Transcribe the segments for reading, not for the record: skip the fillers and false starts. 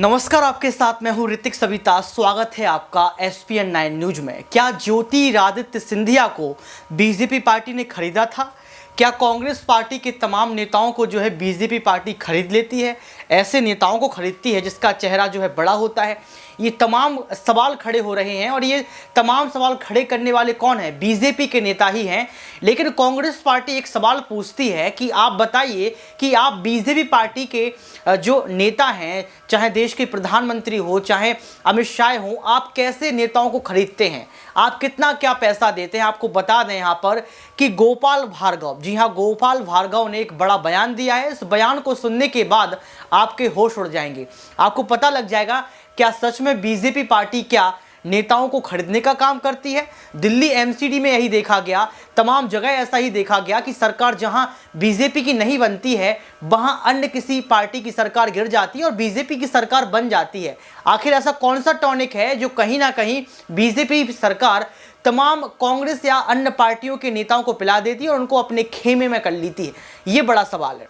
नमस्कार, आपके साथ मैं हूं ऋतिक सविता। स्वागत है आपका SPN 9 न्यूज में। क्या ज्योतिरादित्य सिंधिया को बीजेपी पार्टी ने खरीदा था? क्या कांग्रेस पार्टी के तमाम नेताओं को जो है बीजेपी पार्टी खरीद लेती है? ऐसे नेताओं को खरीदती है जिसका चेहरा जो है बड़ा होता है? ये तमाम सवाल खड़े हो रहे हैं और ये तमाम सवाल खड़े करने वाले कौन है? बीजेपी के नेता ही हैं। लेकिन कांग्रेस पार्टी एक सवाल पूछती है कि आप बताइए कि आप बीजेपी पार्टी के जो नेता हैं, चाहे देश के प्रधानमंत्री हो, चाहे अमित शाह हो, आप कैसे नेताओं को खरीदते हैं? आप कितना क्या पैसा देते हैं? आपको बता दें यहाँ पर कि गोपाल भार्गव, जी हाँ, गोपाल भार्गव ने एक बड़ा बयान दिया है। इस बयान को सुनने के बाद आपके होश उड़ जाएंगे। आपको पता लग जाएगा क्या सच में बीजेपी पार्टी क्या नेताओं को खरीदने का काम करती है। दिल्ली MCD में यही देखा गया, तमाम जगह ऐसा ही देखा गया कि सरकार जहां बीजेपी की नहीं बनती है वहां अन्य किसी पार्टी की सरकार गिर जाती है और बीजेपी की सरकार बन जाती है। आखिर ऐसा कौन सा टॉनिक है जो कहीं ना कहीं बीजेपी सरकार तमाम कांग्रेस या अन्य पार्टियों के नेताओं को पिला देती है और उनको अपने खेमे में कर लेती है? ये बड़ा सवाल है।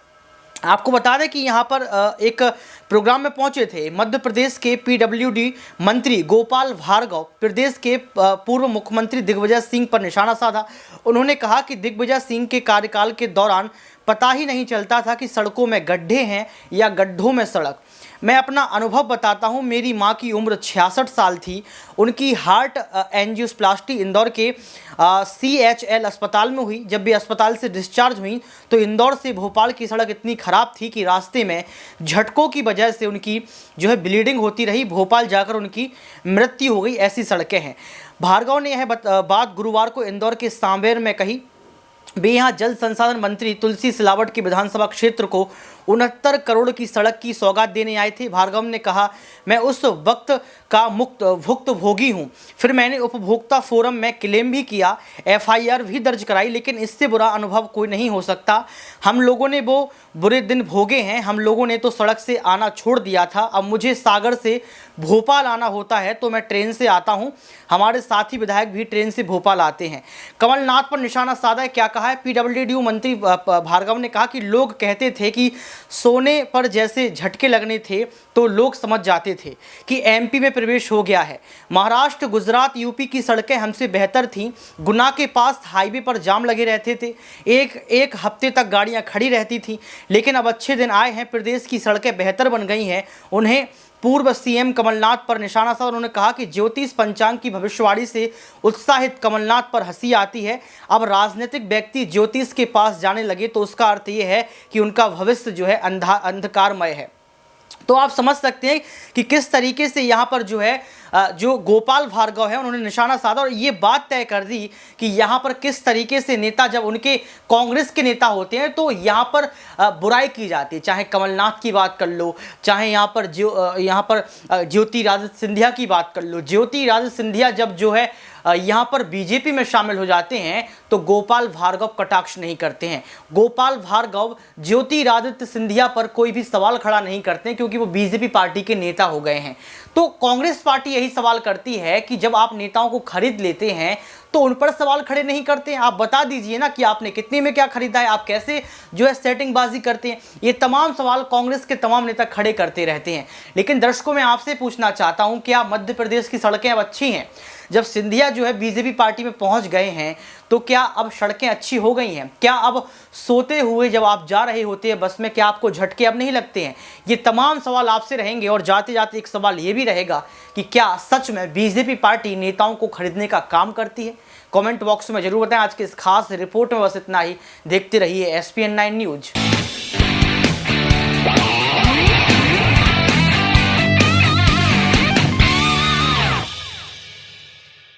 आपको बता दें कि यहाँ पर एक प्रोग्राम में पहुंचे थे मध्य प्रदेश के PWD मंत्री गोपाल भार्गव। प्रदेश के पूर्व मुख्यमंत्री दिग्विजय सिंह पर निशाना साधा। उन्होंने कहा कि दिग्विजय सिंह के कार्यकाल के दौरान पता ही नहीं चलता था कि सड़कों में गड्ढे हैं या गड्ढों में सड़क। मैं अपना अनुभव बताता हूं। मेरी मां की उम्र 66 साल थी। उनकी हार्ट एंजियोप्लास्टी इंदौर के CHL अस्पताल में हुई। जब भी अस्पताल से डिस्चार्ज हुई तो इंदौर से भोपाल की सड़क इतनी ख़राब थी कि रास्ते में झटकों की वजह से उनकी जो है ब्लीडिंग होती रही। भोपाल जाकर उनकी मृत्यु हो गई। ऐसी सड़कें हैं। भार्गव ने यह बात गुरुवार को इंदौर के सांवेर में कही। वे यहाँ जल संसाधन मंत्री तुलसी सिलावट के विधानसभा क्षेत्र को 69 करोड़ की सड़क की सौगात देने आए थे। भार्गव ने कहा, मैं उस वक्त का भुक्तभोगी हूँ। फिर मैंने उपभोक्ता फोरम में क्लेम भी किया, FIR भी दर्ज कराई, लेकिन इससे बुरा अनुभव कोई नहीं हो सकता। हम लोगों ने वो बुरे दिन भोगे हैं। हम लोगों ने तो सड़क से आना छोड़ दिया था। अब मुझे सागर से भोपाल आना होता है तो मैं ट्रेन से आता हूँ। हमारे साथी विधायक भी ट्रेन से भोपाल आते हैं। कमलनाथ पर निशाना साधा है। क्या कहा है? PWD मंत्री भार्गव ने कहा कि लोग कहते थे कि सोने पर जैसे झटके लगने थे तो लोग समझ जाते थे कि MP में प्रवेश हो गया है। महाराष्ट्र, गुजरात, UP की सड़कें हमसे बेहतर थीं। गुना के पास हाईवे पर जाम लगे रहते थे। एक हफ्ते तक गाड़ियां खड़ी रहती थीं। लेकिन अब अच्छे दिन आए हैं। प्रदेश की सड़कें बेहतर बन गई हैं। उन्हें पूर्व CM कमलनाथ पर निशाना साधा। उन्होंने कहा कि ज्योतिष पंचांग की भविष्यवाणी से उत्साहित कमलनाथ पर हंसी आती है। अब राजनीतिक व्यक्ति ज्योतिष के पास जाने लगे तो उसका अर्थ ये है कि उनका भविष्य जो है अंधकारमय है। तो आप समझ सकते हैं कि किस तरीके से यहाँ पर जो है जो गोपाल भार्गव है उन्होंने निशाना साधा और ये बात तय कर दी कि यहाँ पर किस तरीके से नेता, जब उनके कांग्रेस के नेता होते हैं तो यहाँ पर बुराई की जाती है। चाहे कमलनाथ की बात कर लो, चाहे यहाँ पर ज्योतिरादित्य सिंधिया की बात कर लो। ज्योतिरादित्य सिंधिया जब जो है यहाँ पर बीजेपी में शामिल हो जाते हैं तो गोपाल भार्गव कटाक्ष नहीं करते हैं। गोपाल भार्गव ज्योतिरादित्य सिंधिया पर कोई भी सवाल खड़ा नहीं करते हैं क्योंकि वो बीजेपी पार्टी के नेता हो गए हैं। तो कांग्रेस पार्टी यही सवाल करती है कि जब आप नेताओं को खरीद लेते हैं तो उन पर सवाल खड़े नहीं करते हैं। आप बता दीजिए ना कि आपने कितने में क्या खरीदा है, आप कैसे जो है सेटिंगबाजी करते हैं। ये तमाम सवाल कांग्रेस के तमाम नेता खड़े करते रहते हैं। लेकिन दर्शकों, मैं आपसे पूछना चाहता हूं, क्या मध्य प्रदेश की सड़कें अब अच्छी हैं? जब सिंधिया जो है बीजेपी पार्टी में पहुंच गए हैं तो क्या अब सड़कें अच्छी हो गई हैं? क्या अब सोते हुए जब आप जा रहे होते हैं बस में, क्या आपको झटके अब नहीं लगते हैं? ये तमाम सवाल आपसे रहेंगे। और जाते जाते एक सवाल ये भी रहेगा कि क्या सच में बीजेपी पार्टी नेताओं को खरीदने का काम करती है? कमेंट बॉक्स में जरूर बताएं। आज के इस खास रिपोर्ट में बस इतना ही। देखते रहिए SPN 9 न्यूज।